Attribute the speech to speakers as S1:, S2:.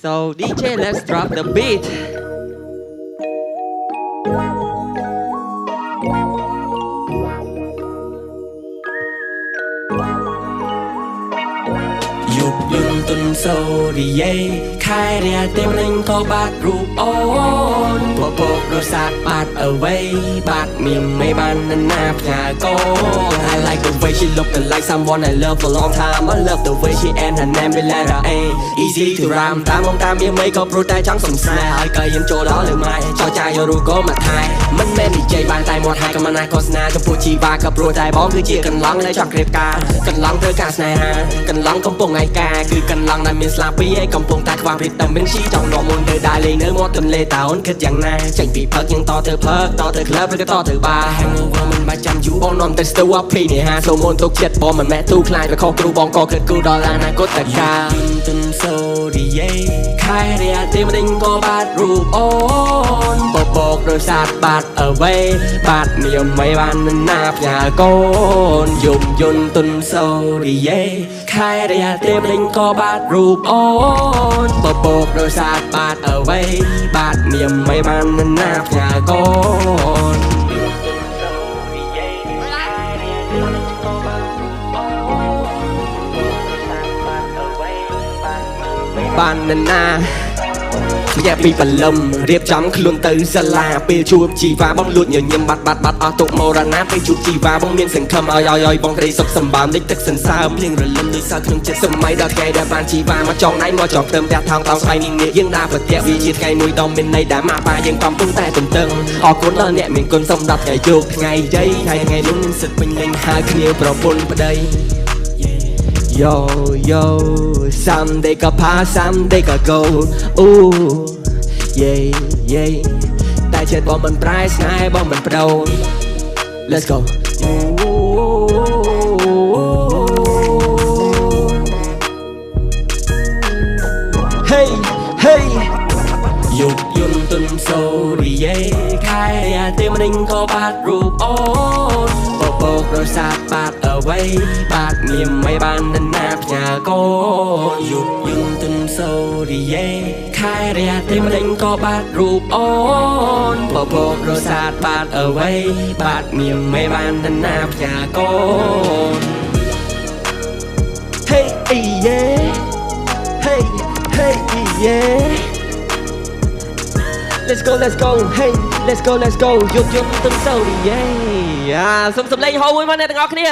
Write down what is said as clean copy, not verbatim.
S1: So DJ, let's drop the beat.
S2: Dục dừng tuần sâu đi dây khai ra tim linh có bát rụp ôn bộ bộ rồi sát bát ở vây bát miệng mây ban năn nạp nhà cô. I like the way she look like someone I love for a long time. I love the way she and her name be letter A. Easy to rhyme តាមមកតាមវាមិនក៏ព្រោះតែចង់សំស្នេហ៍ហើយក៏យើងចូលដល់លើម៉ែចោចាយករូបក៏មកថែមិនមែននិយាយបានតែមាត់ហើយក៏មិនណាឃោសនាចំពោះជីវ៉ាក៏ព្រោះតែបងគឺជាកន្លងដែលចង់ក្រៀបការកន្លងធ្វើការស្នេហាកន្លងកំពុងឯកាគឺកន្លងដែលមានស្លាបពីឯកំពុងតែខ្វះវីតាមីន C ចង់នាំមុនទៅដែរលេងនៅមាត់ទន្លេតើអូនគិតយ៉ាងណាចេញពីផឹកយើងតទៅផឹកតទៅក្លឹបឬក៏តទៅបារ Hangover មិនបាច់ចាំយូរបងនាំទៅស្ទូអភីនេះហាសូមមុនទុកចិត្តបងមិនមែនទូខ្លាចវាខុសគ្រូបងក៏គិតគូរដល់អនាគតកាលទុនសូរីយេខែរាទេមិនដេញក៏បាត់រូបអូនបបោកដោយសារបាត់អ្វីបាត់មានមិនបានណាផ្ញើកូនយំយន់ទុនសូរីយេខែរាទេមិនដេញក៏បាត់រូបអូនបបោកដោយសារបាត់អ្វីបាត់មានមិនបានណាផ្ញើកូនបានណារយៈពីបលឹមរៀបចំខ្លួនទៅសាលាពេលជួបជីវ៉ាបងលួចញញឹមបាត់អស់ទុកមរណាពេលជួបជីវ៉ាបងមានសង្ឃឹមឲ្យបងក្តីសុខសម្បើមតិចទឹកសន្សើមភ្លៀងរលឹមដោយសារក្នុងចិត្តសម័យដល់ថ្ងៃដែលបានជីវ៉ាមកចង់ដៃមកចង់ព្រមផ្ទះថោងតោងស្បៃនេះយើងដើរប្រទះវាជាថ្ងៃមួយដ៏មានន័យដែលម៉ាក់ប៉ាយើងកំពុងតែទន្ទឹងអរគុណដល់អ្នកមានគុណសម្រាប់ថ្ងៃជោគថ្ងៃជ័យថ្ងៃនោះមានសិទ្ធពេញលេងហៅគ្នាប្រពន្ធប្តីYo, yo, someday go pass, someday go go. Ooh, yeah, yeah. តែចិត្តបងមិនប្រែស្នេហ៍បងមិនប្រោ Let's go. Hey, hey. យុគយន្តទុនសូរីយេខែរាទេមិនដេញក៏បាត់រូបអូនបបោកដោយសារបាត់អ្វីបាត់មានមិនបានណាផ្ញើកូនយុគយន្តទុនសូរីយេខែរាទេមិនដេញក៏បាត់រូបអូនបបោកដោយសារបាត់អ្វីបាត់មានមិនបានណាផ្ញើកូន Hey yeah Hey hey yeah Let's go, hey, let's go យកទុនសូរីយេសូមសម្លេងហៅមួយមកអ្នកទាំងអស់គ្នា